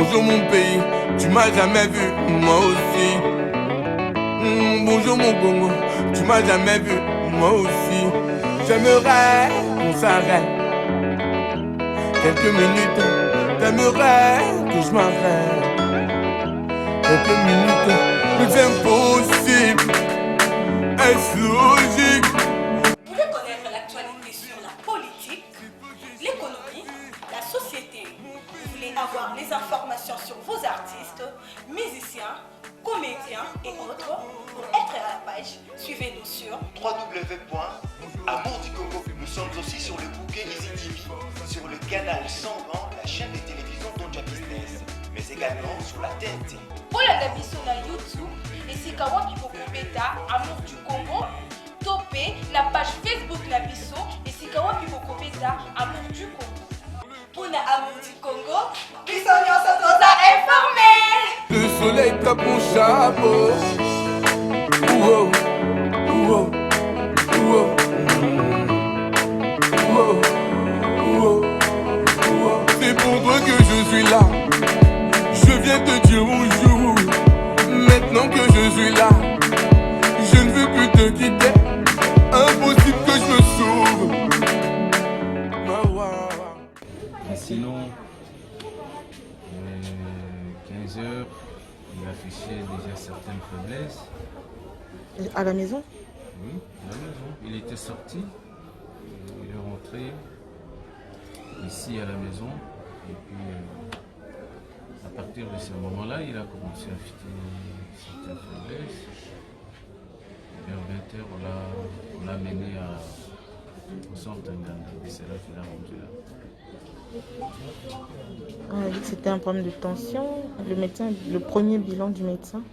Bonjour mon pays, tu m'as jamais vu, moi aussi. Bonjour mon Congo, tu m'as jamais vu, moi aussi. J'aimerais qu'on s'arrête quelques minutes, j'aimerais que je m'arrête quelques minutes, mais c'est impossible, est-ce logique? Vous voulez connaître l'actualité sur la politique, l'économie, la société? Vous voulez avoir les informations sur vos artistes, musiciens, comédiens et autres? Pour être à la page, suivez-nous sur www.Amour du Congo. Nous sommes aussi sur le bouquet Easy TV, sur le canal 120, la chaîne de télévision Donja Business, mais également sur la TNT. Pour la Gabiso na YouTube, et si Kawapi Bokobeta, Amour du Congo, topez la page Facebook na Biso, et si Kawapi Bokobeta, Amour du Congo. Pour la Amour du Congo, Biso Nyonso Toza informé. Le soleil tape mon chapeau. Ouah, ouah, ouah. C'est pour toi que je suis là. Je viens te dire bonjour. Maintenant que je suis là, je ne veux plus te quitter. Impossible que je me sauve. Et sinon, 15 heures, il affichait déjà certaines faiblesses. À la maison? Oui, à la maison. Il était sorti, il est rentré ici à la maison. Et puis, à partir de ce moment-là, il a commencé à afficher certaines faiblesses. Vers 20h, on l'a mené au centre d'Anganda. Et c'est là qu'il a rendu là. On a dit que c'était un problème de tension. Le médecin, le premier bilan du médecin?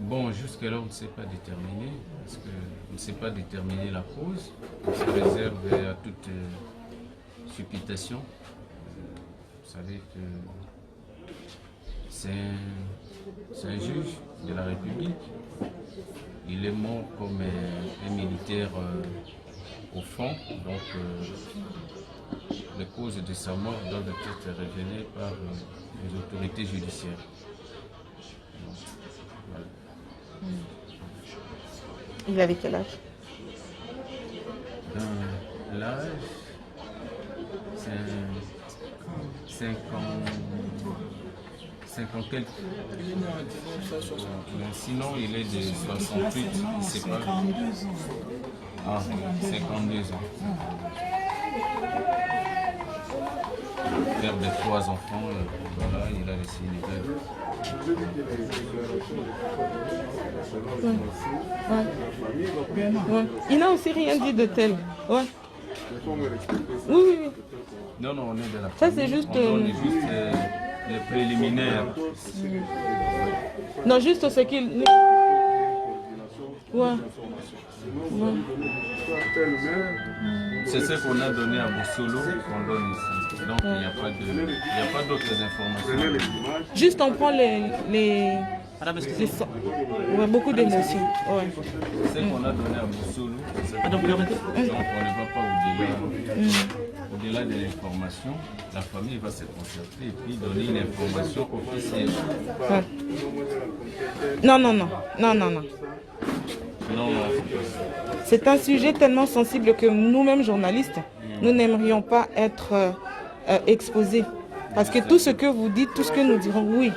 Bon, jusque-là, on ne sait pas déterminer, parce qu'on ne sait pas déterminer la cause. On se réserve à toute supputation. Vous savez que c'est un juge de la République. Il est mort comme un militaire au front, donc les causes de sa mort doivent être révélées par les autorités judiciaires. Voilà. Il avait quel âge? Dans l'âge, c'est 50 quelques. Sinon, il est de 68, il sait pas. 52 ans. Ah, 52 ans. Père de 3 enfants, voilà, il a laissé une école. Ouais. Il n'a aussi rien dit de tel. Ouais. Oui. Non, on est de la Ça, c'est juste. On donne juste les préliminaires. Non, juste ce qu'il. Ouais. C'est ce qu'on a donné à Boussolo qu'on donne ici. Donc il n'y a pas d'autres informations. Juste on prend les ouais, beaucoup d'émotions. Ouais. C'est ce qu'on a donné à Boussolo. Donc on ne va pas au-delà de l'information. La famille va se concerter et puis donner une information officielle. Ouais. Non. C'est un sujet tellement sensible que nous-mêmes journalistes, nous n'aimerions pas être exposés. Parce que tout ce que vous dites, tout ce que nous dirons, oui.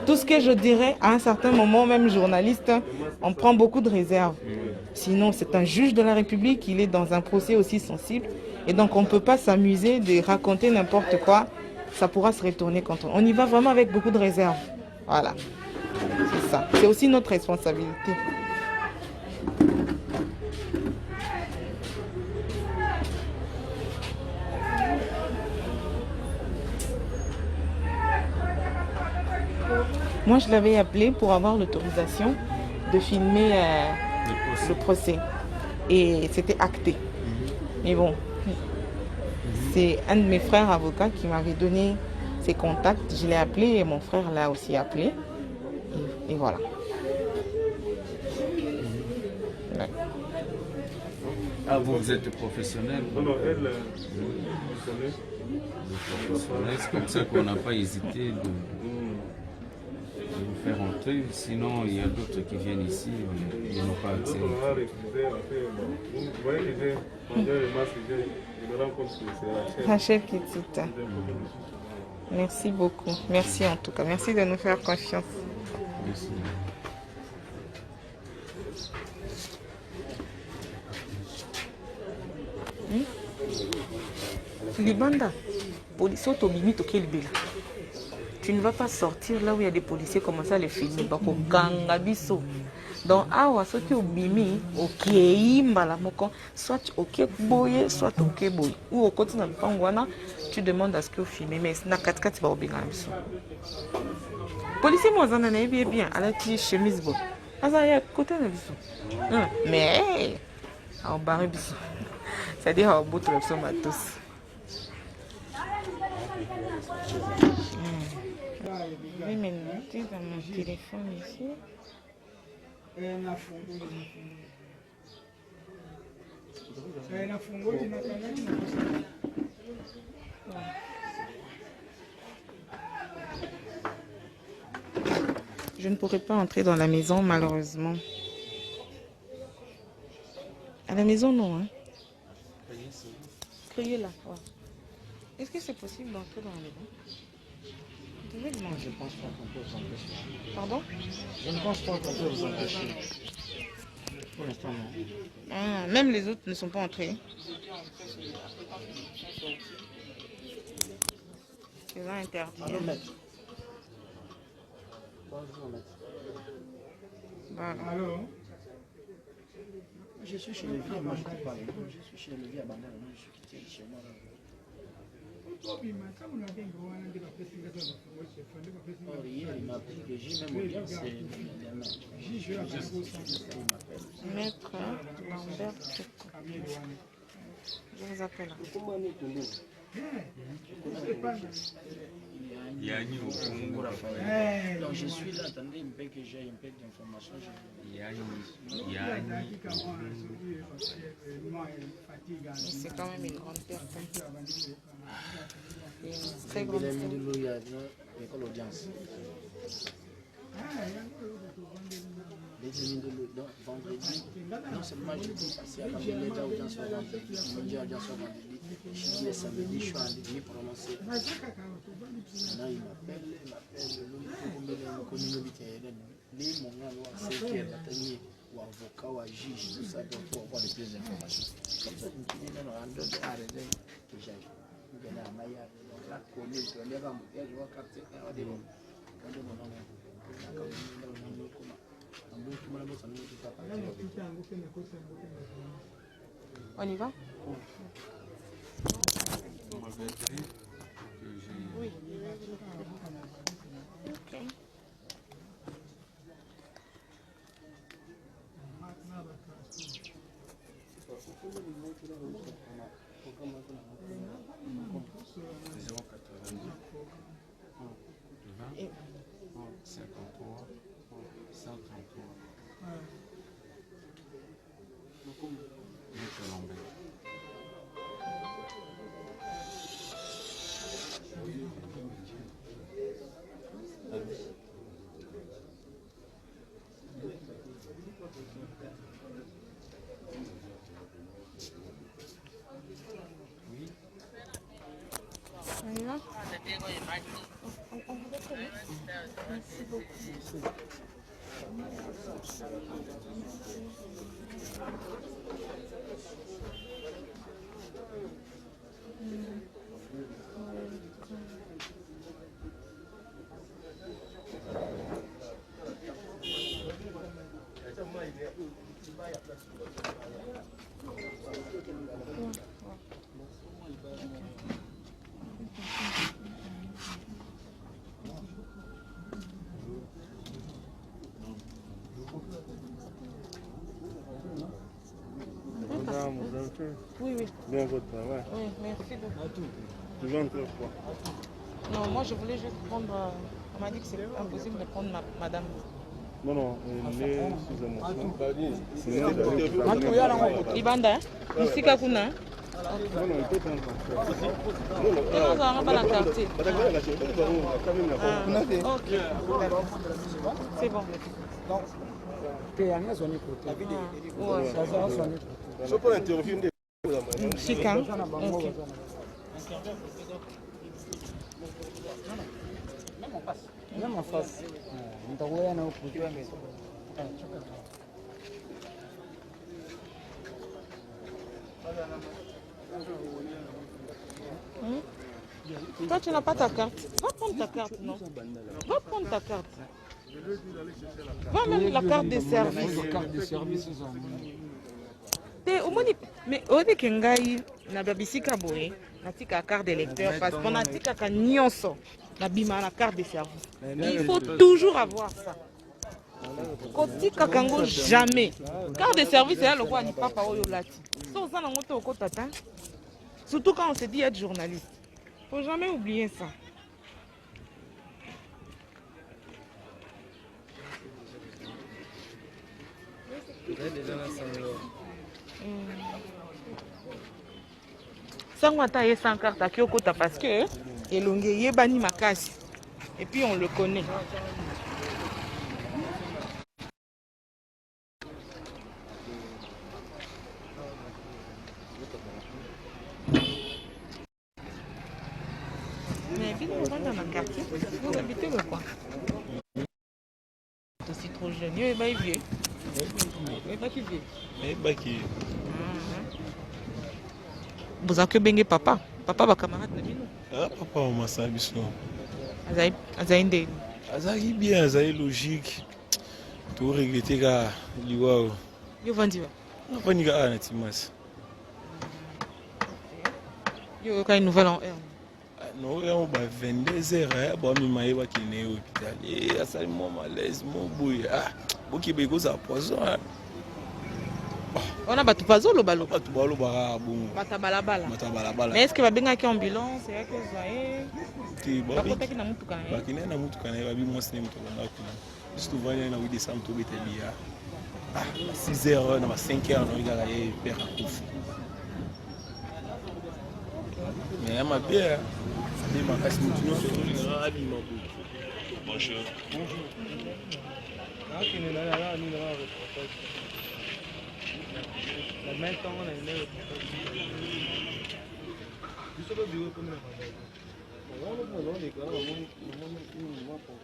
Tout ce que je dirais, à un certain moment, même journaliste, on prend beaucoup de réserves. Sinon, c'est un juge de la République, il est dans un procès aussi sensible. Et donc, on ne peut pas s'amuser de raconter n'importe quoi. Ça pourra se retourner contre nous. On y va vraiment avec beaucoup de réserves. Voilà. C'est ça. C'est aussi notre responsabilité. Moi, je l'avais appelé pour avoir l'autorisation de filmer le procès. Et c'était acté. Mais bon, c'est un de mes frères avocats qui m'avait donné ses contacts. Je l'ai appelé et mon frère l'a aussi appelé. Et voilà. Ouais. Ah, vous êtes professionnel? Non, elle, professionnelle. professionnels. C'est comme ça qu'on n'a pas hésité de vous faire entrer. Sinon, il y a d'autres qui viennent ici, mais ils n'ont pas accès. Rachel Kitita. Merci beaucoup. Merci en tout cas. Merci de nous faire confiance. Merci. Libanda, policier autobimi toke libela. Tu ne vas pas sortir là où il y a des policiers commencer à les filmer. Bako ganga biso. Donc awa soki obimi ok imbala moko soit ok boye soit ok boye. Ou au côté na pango wana tu demandes à ce que vous filmez mais na katikati ba obinga biso. Policier mo zana na bien ala ti chemise bo. Asa ya côté na biso. Mais au barre biso. C'est-à-dire au bout de l'option matos. Je vais me noter dans mon téléphone ici. Je ne pourrai pas entrer dans la maison malheureusement. À la maison non. Hein? Criez là. Ouais. Est-ce que c'est possible d'entrer dans la maison? Vous devez demander. Je ne pense pas qu'on peut vous empêcher. Pardon? Je ne pense pas qu'on peut vous empêcher. Pour l'instant, non. Ah, même les autres ne sont pas entrés. C'est là interdit. Allô, maître. Bonjour, maître. Voilà. Alors, Je suis chez les vieux, moi je ne peux pas. Je suis chez les vieux à Bandana, moi je suis quitté chez moi. Or, hier, il m'a appris que j'ai même audience, c'est demain. Il m'appelle. Maître Lambert Tchoko. Je vous appelle. Donc je suis là, attendez un peu que j'ai un peu d'informations. C'est quand même une grande perte. Une très grande perte. Il y a l'école audience. Donc, vendredi, non seulement je dis passer à la déjà audience vendredi, je dis audience vendredi, je dis samedi, je suis en ligne prononcé. Maintenant il m'appelle, ou avocat ou juge, tout ça, donc pour avoir les plus d'informations. Comme ça, je me dis, non, en dehors de arrêter que j'ai. Je vais à Maya, donc là, je vais à Maya, je vais capter, On y va? Oui. Ok. Et 53, 133. Maître Lambert. Oui. on y va? On vous reconnaît. Merci beaucoup. Oui, oui. bien votre travail. Oui, merci beaucoup. Tu veux encore quoi? Non, moi je voulais juste prendre. On m'a dit que c'est impossible de prendre madame. Non, non, elle est sous émotion. Libanda, ici Kakuna. Non, non, il peut prendre. Non, non, pas la quartier. Ok. C'est bon. Ouais. Je peux interviewer. Chic, hein? Ok. Même en face. Toi, tu n'as pas ta carte. Va prendre ta carte, non? Va prendre ta carte. Va même la carte de service. Mais au début, Kengai na babisika boye, na tika carte d'électeur parce qu'on a tika ka nyonso na bima la carte de service. Il faut toujours avoir ça. Kotika kango jamais. Carte de service c'est le quoi ni papa oyo lati. So ça na ngoto ko tata. Surtout quand on se dit être journaliste. Faut jamais oublier ça. Sango ata ye sans carte à Kyokota parce que elonge yebani makasi. Et puis on le connaît. Mais puis on va dans un quartier, vous habitez le coin. C'est aussi trop jeune, il est vieux. Il est pas qui vieux. Vous avez que bengue papa. Papa va camarade na bino. Ah papa on m'a ça biso. Azainde. Azaki bien, azaki logique. Tout regretter ka liwa. Yo vandi ba. On va ni ga na timas. Yo ka une nouvelle en R. Non, on va 22h, bon mi maye ba kine hôpital. Et asali mo malaise, mo boy. Ah, boki be ko za poison. On a battu pas zolo balo. Pas tout balo bara bon. Mata balabala. Mata balabala. Mais est-ce que va benga ki ambulance, c'est que zoé. Ti Ba kota ki na mutu kana. Ba kine na mutu kana ba bi mo sene mutu na kuna. Juste vanya na 8 décembre to bete bia. Ah, 6h na 5h no igala ye père akufu. Mais ma bière, c'est ma casse mutu no so ngara abi ma bu. Bonjour. Ah, qui n'est là ni là. La main quand on a une heure. Du seul bureau comme ça. On va voir les gars, on va pour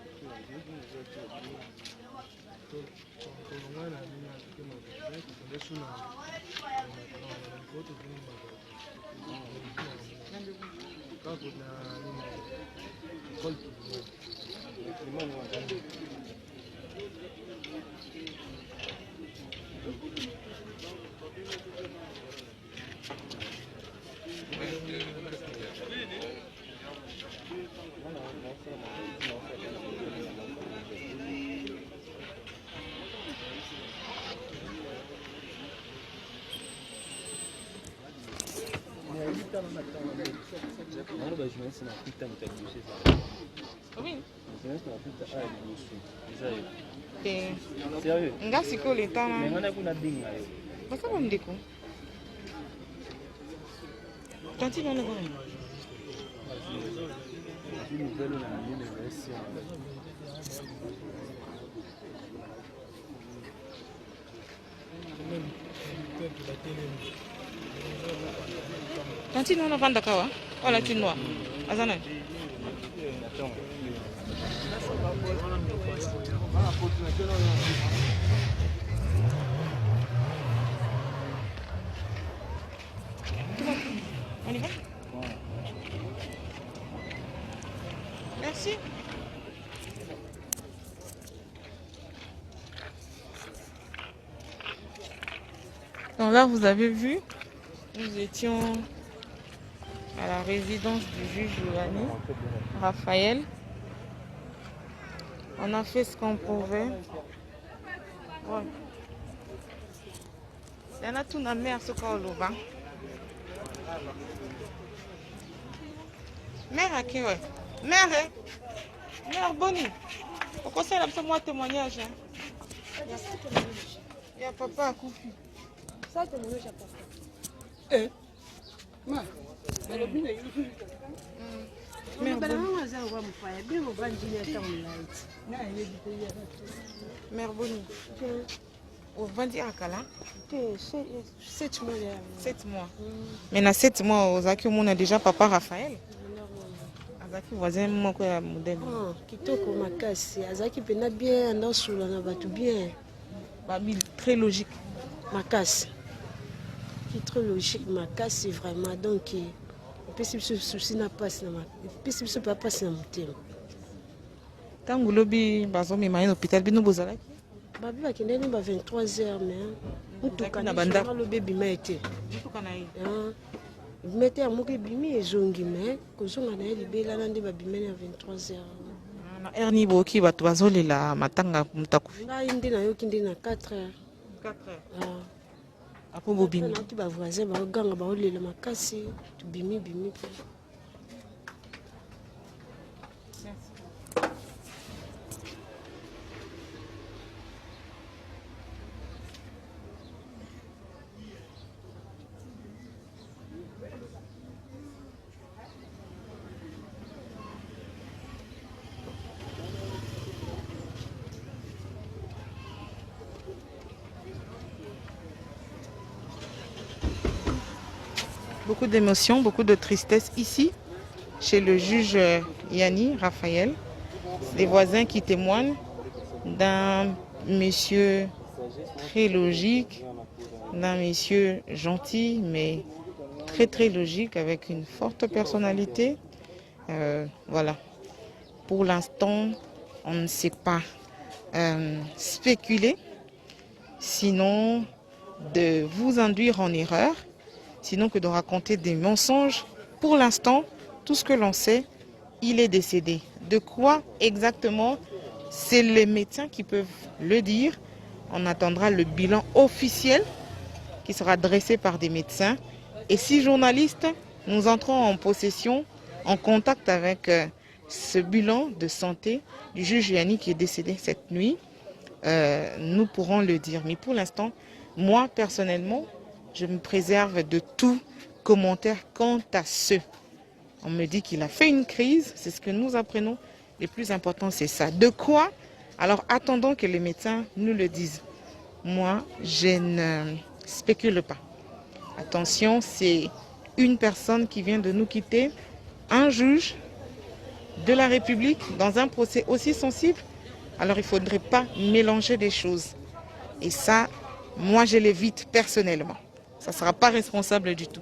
Oui. Sérieux? Nga siko le temps. Mais on a kuna dinga yo. Basa ba ndeko. Tanti non le bon. Tanti non vanda kawa. Wala tinwa. Azana. On y va? Merci. Donc là, vous avez vu, nous étions à la résidence du juge Giovanni Raphaël. On a fait ce qu'on pouvait. Ouais. Il y en a tout dans la mer, ce qu'on a. Mère à qui, ouais? Mère, hein? Mère, Bonnie. Pourquoi ça, il a moi témoignage, hein? Il y a papa à Koufi. Ça, témoignage à papa. Eh? Mère Boni. Au Vandi Akala. 7 mois. 7 mois. Mais dans 7 mois, on a déjà papa Raphaël. Azaki voisin mon modèle. Kitoko makasi. Azaki pena bien dans sous la batu bien. Babil très logique. Makasi. Qui est très logique makasi vraiment donc puis si ce souci n'a pas na puis si ce pas passer na mutima. Tango lobi bazo mi maïno hôpital bino bozala. Babi bakende ni ba 23h mais mutuka na banda le bébé maité. Mutuka na yi. Mete amoke bimi ezongi mais kozonga na libela na nde babimene à 23h. Na erni boki bato bazolela matanga mutakufi. Ngai nde na yoki nde na 4h. 4h. Apo bobimi. Na tu ba voisin ba ganga ba olela makasi tu bimi. Beaucoup d'émotions, beaucoup de tristesse ici, chez le juge Yanni Raphaël. Des voisins qui témoignent d'un monsieur très logique, d'un monsieur gentil, mais très très logique, avec une forte personnalité. Voilà. Pour l'instant, on ne sait pas spéculer, sinon de vous induire en erreur, sinon que de raconter des mensonges. Pour l'instant, tout ce que l'on sait, il est décédé. De quoi exactement? C'est les médecins qui peuvent le dire. On attendra le bilan officiel qui sera dressé par des médecins. Et si journalistes, nous entrons en possession, en contact avec ce bilan de santé du juge Yanni qui est décédé cette nuit, nous pourrons le dire. Mais pour l'instant, moi personnellement, je me préserve de tout commentaire quant à ce. On me dit qu'il a fait une crise, c'est ce que nous apprenons. Le plus important, c'est ça. De quoi? Alors attendons que les médecins nous le disent. Moi, je ne spécule pas. Attention, c'est une personne qui vient de nous quitter, un juge de la République, dans un procès aussi sensible. Alors il ne faudrait pas mélanger des choses. Et ça, moi, je l'évite personnellement. Ça ne sera pas responsable du tout.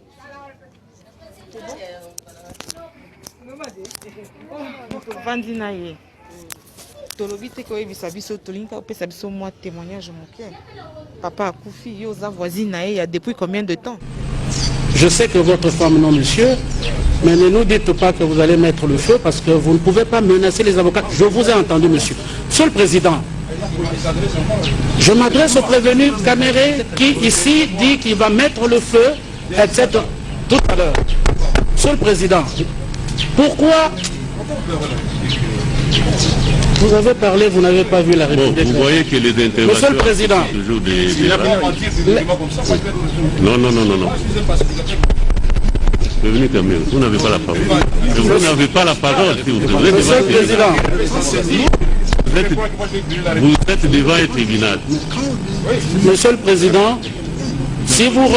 Papa a Koufi, Yosa voisine, il y a depuis combien de temps? Je sais que votre femme, non monsieur, mais ne nous dites pas que vous allez mettre le feu parce que vous ne pouvez pas menacer les avocats. Je vous ai entendu, monsieur. Monsieur le Président, je m'adresse au prévenu Caméré qui ici dit qu'il va mettre le feu, etc. tout à l'heure. Monsieur le Président, pourquoi vous avez parlé, vous n'avez pas vu la République? Vous voyez que les interventions... Monsieur le Président, toujours non. Prévenu Caméré, vous n'avez pas la parole. Vous n'avez pas la parole, si vous voulez. Monsieur le Président, vous êtes devant un tribunal. Monsieur le Président, si vous